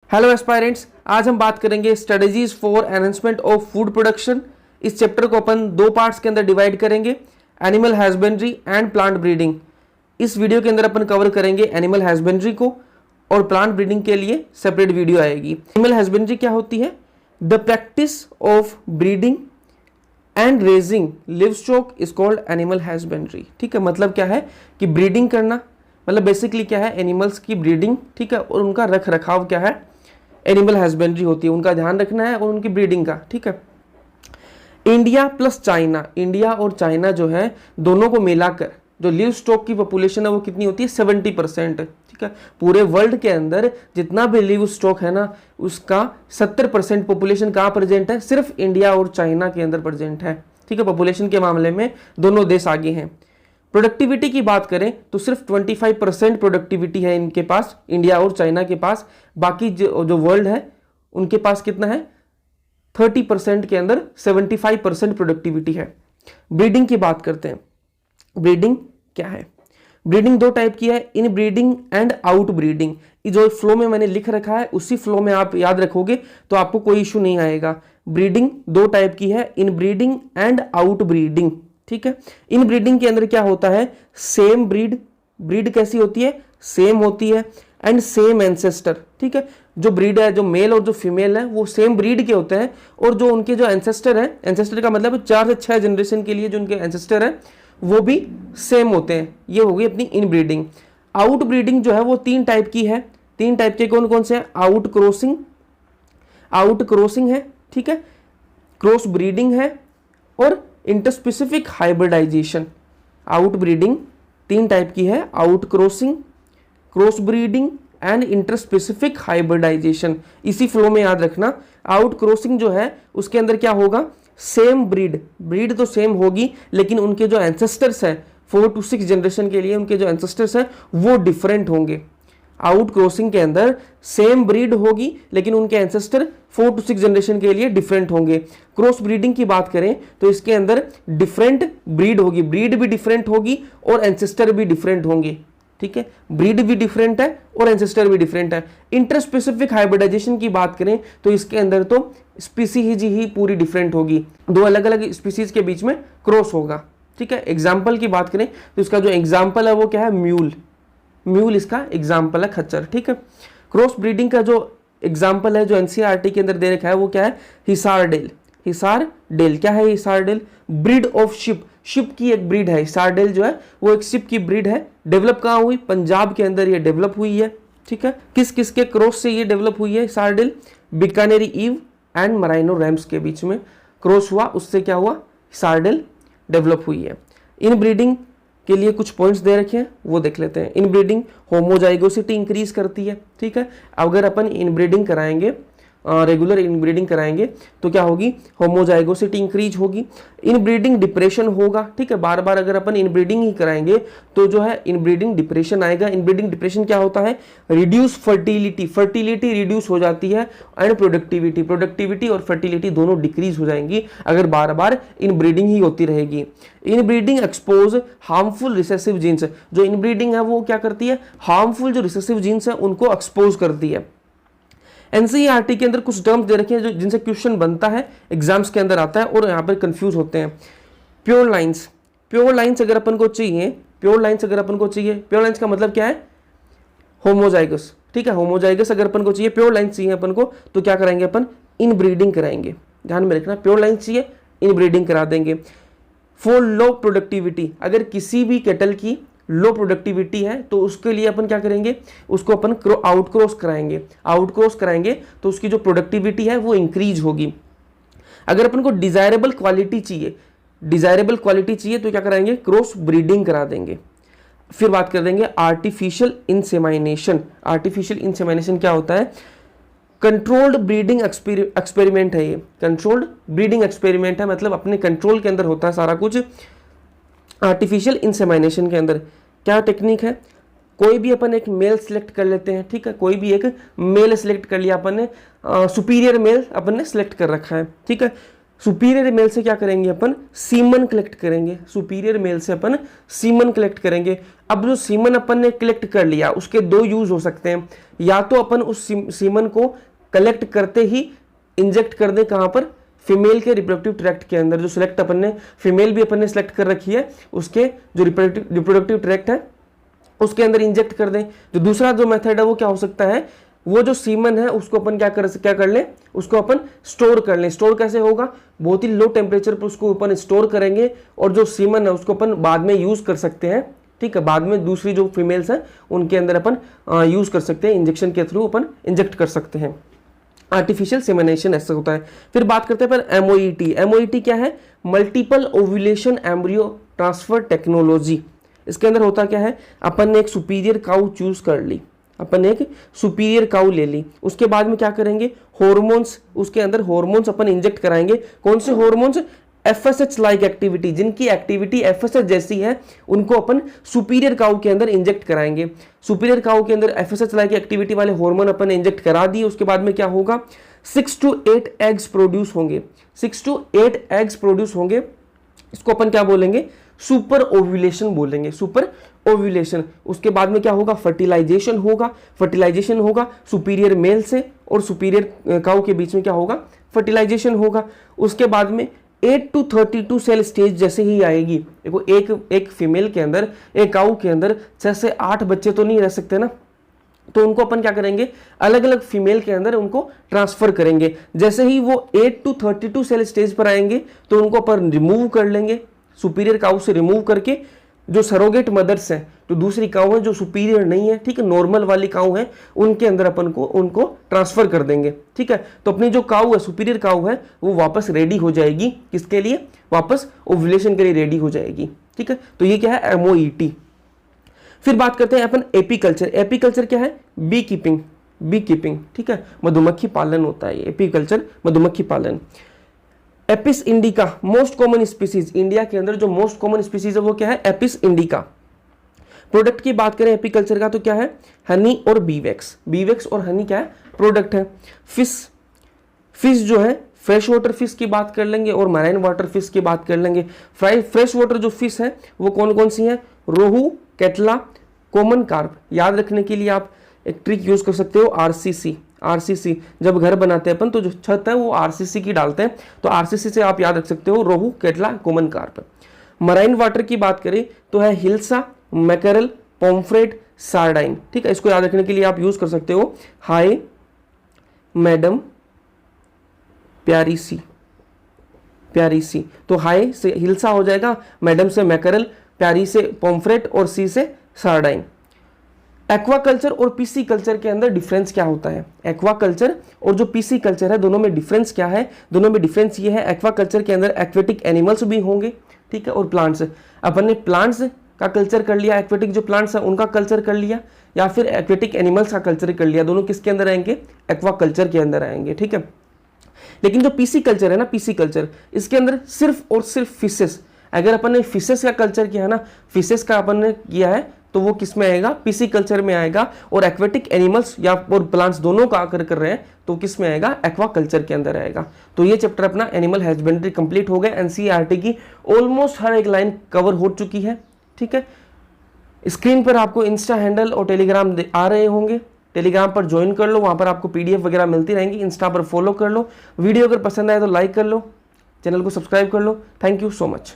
Hello aspirants, आज हम बात करेंगे strategies for enhancement of food production. इस चैप्टर को अपन दो पार्ट्स के अंदर डिवाइड करेंगे, animal husbandry and plant breeding. इस वीडियो के अंदर अपन कवर करेंगे एनिमल हस्बेंड्री को और प्लांट ब्रीडिंग के लिए सेपरेट वीडियो आएगी। एनिमल हस्बेंड्री क्या होती है? The practice of breeding and raising livestock is called animal husbandry. ठीक है, मतलब क्या है कि ब्रीडिंग करना, मतलब बेसिकली क्या है, एनिमल्स की ब्रीडिंग, ठीक है, और उनका रख रखाव क्या है, एनिमल हस्बेंड्री होती है। उनका ध्यान रखना है और उनकी ब्रीडिंग का। ठीक है, इंडिया प्लस चाइना, इंडिया और चाइना जो है दोनों को मिलाकर जो लिव स्टॉक की पॉपुलेशन है वो कितनी होती है? 70%। ठीक है, पूरे वर्ल्ड के अंदर जितना भी लिव स्टॉक है ना, उसका 70% पॉपुलेशन कहाँ प्रेजेंट है? सिर्फ इंडिया और चाइना के अंदर प्रेजेंट है। ठीक है, पॉपुलेशन के मामले में दोनों देश आगे हैं। प्रोडक्टिविटी की बात करें तो सिर्फ 25% प्रोडक्टिविटी है इनके पास, इंडिया और चाइना के पास। बाकी जो वर्ल्ड है उनके पास कितना है? 30% के अंदर 75% प्रोडक्टिविटी है। ब्रीडिंग की बात करते हैं। ब्रीडिंग क्या है? ब्रीडिंग दो टाइप की है, इन ब्रीडिंग एंड आउट ब्रीडिंग। जो फ्लो में मैंने लिख रखा है उसी फ्लो में आप याद रखोगे तो आपको कोई इशू नहीं आएगा। ब्रीडिंग दो टाइप की है, इन ब्रीडिंग एंड आउट ब्रीडिंग। ठीक है, इन ब्रीडिंग के अंदर क्या होता है? सेम ब्रीड, ब्रीड कैसी होती है? सेम होती है, एंड सेम एंसेस्टर। ठीक है, जो ब्रीड है, जो मेल और जो फीमेल है वो सेम ब्रीड के होते हैं, और जो उनके जो एंसेस्टर है, एंसेस्टर का मतलब 4 से 6 जनरेशन के लिए जो उनके एंसेस्टर है वो भी सेम होते हैं। ये हो गई अपनी इन ब्रीडिंग। आउट ब्रीडिंग जो है वो 3 टाइप की है। 3 टाइप के कौन कौन से हैं? आउट क्रॉसिंग, आउट क्रॉसिंग है, ठीक है, क्रॉस ब्रीडिंग है, और interspecific hybridisation. Out breeding 3 type की है, out crossing, cross breeding and interspecific hybridisation. इसी फ्लो में याद रखना। आउट क्रॉसिंग जो है उसके अंदर क्या होगा? सेम ब्रीड, ब्रीड तो सेम होगी लेकिन उनके जो एंसेस्टर्स हैं 4 to 6 जनरेशन के लिए उनके जो एंसेस्टर्स हैं वो डिफरेंट होंगे। आउट क्रॉसिंग के अंदर सेम ब्रीड होगी लेकिन उनके एंसेस्टर 4 to 6 जनरेशन के लिए डिफरेंट होंगे। क्रॉस ब्रीडिंग की बात करें तो इसके अंदर डिफरेंट ब्रीड होगी, ब्रीड भी डिफरेंट होगी और एंसेस्टर भी डिफरेंट होंगे। ठीक है, ब्रीड भी डिफरेंट है और एंसेस्टर भी डिफरेंट है। इंटरस्पेसिफिक हाइब्रिडाइजेशन की बात करें तो इसके अंदर तो स्पीसीज ही पूरी डिफरेंट होगी, दो अलग अलग स्पीसीज के बीच में क्रॉस होगा। ठीक है, एग्जाम्पल की बात करें तो इसका जो एग्जाम्पल है वो क्या है? म्यूल, म्यूल इसका एग्जाम्पल है, खच्चर। ठीक है, क्रॉस ब्रीडिंग का जो एग्जाम्पल है जो एनसीईआरटी के अंदर दे रखा है वो क्या है? हिसार डेल। हिसार डेल क्या है? Hisar dale breed of sheep, sheep की एक ब्रीड है। हिसार डेल जो है वो एक शिप की ब्रीड है। डेवलप कहाँ हुई? पंजाब के अंदर ये डेवलप हुई है। ठीक है, किस किस के क्रॉस से ये डेवलप हुई है? Hisar del Bikaneri ewe and merino rams के बीच में क्रॉस हुआ, उससे क्या हुआ? हिसार डेल डेवलप हुई है। इन ब्रीडिंग के लिए कुछ पॉइंट्स दे रखे हैं वो देख लेते हैं। इन ब्रीडिंग होमोजाइगोसिटी इंक्रीज करती है। ठीक है, अगर अपन इन ब्रीडिंग कराएंगे, रेगुलर इन ब्रीडिंग कराएंगे तो क्या होगी? होमोजाइगोसिटी इंक्रीज होगी। इन ब्रीडिंग डिप्रेशन होगा। ठीक है, बार बार अगर अपन इन ब्रीडिंग ही कराएंगे तो जो है इन ब्रीडिंग डिप्रेशन आएगा। इन ब्रीडिंग डिप्रेशन क्या होता है? रिड्यूस फर्टिलिटी, फर्टिलिटी रिड्यूस हो जाती है, एंड प्रोडक्टिविटी, प्रोडक्टिविटी और फर्टिलिटी दोनों डिक्रीज हो जाएंगी अगर बार बार इन ब्रीडिंग ही होती रहेगी। Inbreeding expose harmful recessive genes, जो इन ब्रीडिंग है वो क्या करती है? हार्मफुल जो रिसेसिव जीन्स है उनको एक्सपोज करती है। एनसीईआरटी के अंदर कुछ टर्म्स दे रखे हैं जो जिनसे क्वेश्चन बनता है, एग्जाम्स के अंदर आता है और यहाँ पर कंफ्यूज होते हैं। प्योर लाइंस, प्योर लाइंस अगर अपन को चाहिए, प्योर लाइंस अगर अपन को चाहिए, प्योर लाइंस का मतलब क्या है? होमोजाइगस। ठीक है, होमोजाइगस अगर अपन को चाहिए, प्योर लाइंस चाहिए अपन को तो क्या कराएंगे? अपन इन ब्रीडिंग कराएंगे। ध्यान में रखना, प्योर लाइंस चाहिए, इन ब्रीडिंग करा देंगे। फॉर लो प्रोडक्टिविटी, अगर किसी भी कैटल की लो प्रोडक्टिविटी है तो उसके लिए अपन क्या करेंगे? उसको अपन आउट क्रॉस कराएंगे। आउट क्रॉस कराएंगे तो उसकी जो प्रोडक्टिविटी है वो इंक्रीज होगी। अगर अपन को डिजायरेबल क्वालिटी चाहिए, डिजायरेबल क्वालिटी चाहिए तो क्या कराएंगे? क्रॉस ब्रीडिंग करा देंगे। फिर बात कर देंगे आर्टिफिशियल इंसेमाइनेशन। आर्टिफिशियल इंसेमाइनेशन क्या होता है? कंट्रोल्ड ब्रीडिंग एक्सपेरिमेंट है। ये कंट्रोल्ड ब्रीडिंग एक्सपेरिमेंट है, मतलब अपने कंट्रोल के अंदर होता है सारा कुछ। आर्टिफिशियल इंसेमाइनेशन के अंदर क्या टेक्निक है? कोई भी अपन एक मेल सिलेक्ट कर लेते हैं। ठीक है, कोई भी एक मेल सिलेक्ट कर लिया अपन ने, सुपीरियर मेल अपन ने सिलेक्ट कर रखा है। ठीक है, सुपीरियर मेल से क्या करेंगे अपन, सीमन कलेक्ट करेंगे। सुपीरियर मेल से अपन सीमन कलेक्ट करेंगे। अब जो सीमन अपन ने कलेक्ट कर लिया उसके दो यूज हो सकते हैं, या तो अपन उस सीमन को कलेक्ट करते ही इंजेक्ट कर दें कहां पर, फीमेल के रिप्रोडक्टिव ट्रैक्ट के अंदर। जो सिलेक्ट अपन ने फीमेल भी अपन ने सिलेक्ट कर रखी है, उसके जो रिप्रोडक्टिव ट्रैक्ट है उसके अंदर इंजेक्ट कर दें। जो दूसरा जो मेथड है वो क्या हो सकता है, वो जो सीमन है उसको अपन क्या कर लें, उसको अपन स्टोर कर लें। स्टोर कैसे होगा, बहुत ही लो टेम्परेचर पर उसको अपन स्टोर करेंगे और जो सीमन है उसको अपन बाद में यूज कर सकते हैं। ठीक है, बाद में दूसरी जो फीमेल्स हैं उनके अंदर अपन यूज कर सकते हैं, इंजेक्शन के थ्रू अपन इंजेक्ट कर सकते हैं। आर्टिफिशियल सेमिनेशन ऐसा होता है। फिर बात करते हैं पर एमओईटी। एमओईटी क्या है, multiple ovulation embryo transfer technology. इसके अंदर होता क्या है, अपन ने एक सुपीरियर काउ चूज कर ली, अपन एक सुपीरियर काउ ले ली, उसके बाद में क्या करेंगे, हॉर्मोन्स, उसके अंदर हॉर्मोन्स अपन इंजेक्ट कराएंगे। कौन से हॉर्मोन्स, एफएसएच लाइक एक्टिविटी, जिनकी एक्टिविटी एफएसएच जैसी है उनको अपन सुपीरियर काउ के अंदर इंजेक्ट कराएंगे। सुपीरियर काउ के अंदर एफएसएच लाइक एक्टिविटी वाले हार्मोन अपन इंजेक्ट करा दिए। उसके बाद में क्या होगा, 6 to 8 एग्स प्रोड्यूस होंगे, 6 to 8 एग्स प्रोड्यूस होंगे। इसको अपन क्या बोलेंगे, सुपर ओव्यूलेशन बोलेंगे, सुपर ओव्यूलेशन। उसके बाद में क्या होगा, फर्टिलाइजेशन होगा। फर्टिलाइजेशन होगा सुपीरियर मेल से और सुपीरियर काउ के बीच में क्या होगा, फर्टिलाइजेशन होगा। उसके बाद में 8 to 32 सेल स्टेज जैसे ही आएगी। देखो एक फीमेल के अंदर, एक काउ के अंदर 6 से 8 बच्चे तो नहीं रह सकते ना, तो उनको अपन क्या करेंगे, अलग अलग फीमेल के अंदर उनको ट्रांसफर करेंगे। जैसे ही वो 8 to 32 सेल स्टेज पर आएंगे तो उनको अपन रिमूव कर लेंगे, सुपीरियर काउ से रिमूव करके जो सरोगेट मदर्स हैं, जो दूसरी काउ है जो सुपीरियर नहीं है, ठीक है, नॉर्मल वाली काउ है, उनके अंदर अपन को उनको ट्रांसफर कर देंगे। ठीक है, तो अपनी जो काउ है, सुपीरियर काउ है, वो वापस रेडी हो जाएगी, किसके लिए, वापस ओव्यूलेशन के लिए रेडी हो जाएगी। ठीक है, तो ये क्या है, एमओईटी। फिर बात करते हैं अपन एपीकल्चर। एपीकल्चर क्या है, बी कीपिंग, बी कीपिंग। ठीक है, मधुमक्खी पालन होता है एपीकल्चर, मधुमक्खी पालन। Apis indica most common species, India के अंदर जो मोस्ट कॉमन स्पीसीज है वो क्या है, एपिस इंडिका। प्रोडक्ट की बात करें एपीकल्चर का तो क्या है, हनी और बीवैक्स। बीवैक्स और हनी क्या है, प्रोडक्ट है। फिश जो है, फ्रेश वाटर फिश की बात कर लेंगे और मराइन वाटर फिश की बात कर लेंगे। फ्रेश वाटर जो फिश है वो कौन कौन सी है, रोहू, कैटला, कॉमन कार्प। याद रखने के लिए आप एक ट्रिक यूज कर सकते हो, आरसीसी। आरसीसी जब घर बनाते हैं अपन तो जो छत है वो आरसीसी की डालते हैं, तो आरसीसी से आप याद रख सकते हो रोहू, catla, common carp. Marine water की बात करें तो है हिल्सा, मैकरल, पोम्फ्रेट, सार्डाइन। ठीक है, इसको याद रखने के लिए आप यूज कर सकते हो, हाय मैडम प्यारी सी, प्यारी सी। तो हाय से हिल्सा हो जाएगा, मैडम से मैकरल, प्यारी से पोम्फ्रेट और सी से सार्डाइन। एक्वाकल्चर और पीसी कल्चर के अंदर डिफरेंस क्या होता है, एक्वाकल्चर और जो पीसी कल्चर है दोनों में डिफरेंस क्या है, दोनों में डिफरेंस ये है, एक्वाकल्चर के अंदर एक्वेटिक एनिमल्स भी होंगे, ठीक है, और प्लांट्स। अपन ने प्लांट्स का कल्चर कर लिया, एक्वेटिक जो प्लांट्स है उनका कल्चर कर लिया, या फिर एक्वेटिक एनिमल्स का कल्चर कर लिया, दोनों किसके अंदर आएंगे, एक्वाकल्चर के अंदर आएंगे। ठीक है, लेकिन जो पीसी कल्चर है ना, पीसी कल्चर, इसके अंदर सिर्फ और सिर्फ फिशेस। अगर अपन ने फिशेस का कल्चर किया है ना, फिशेस का अपन ने किया है तो वो किस में आएगा, पीसी कल्चर में आएगा। और एक्वेटिक एनिमल्स या और प्लांट्स दोनों का आकर कर रहे हैं तो किस में आएगा, एक्वा कल्चर के अंदर आएगा। तो ये चैप्टर अपना एनिमल हस्बेंड्री कंप्लीट हो गया। एनसीईआरटी की ऑलमोस्ट हर एक लाइन कवर हो चुकी है। ठीक है, स्क्रीन पर आपको इंस्टा हैंडल और टेलीग्राम आ रहे होंगे, टेलीग्राम पर ज्वाइन कर लो, वहां पर आपको पीडीएफ वगैरह मिलती रहेंगी। इंस्टा पर फॉलो कर लो। वीडियो अगर पसंद आए तो लाइक कर लो, चैनल को सब्सक्राइब कर लो। Thank you so much.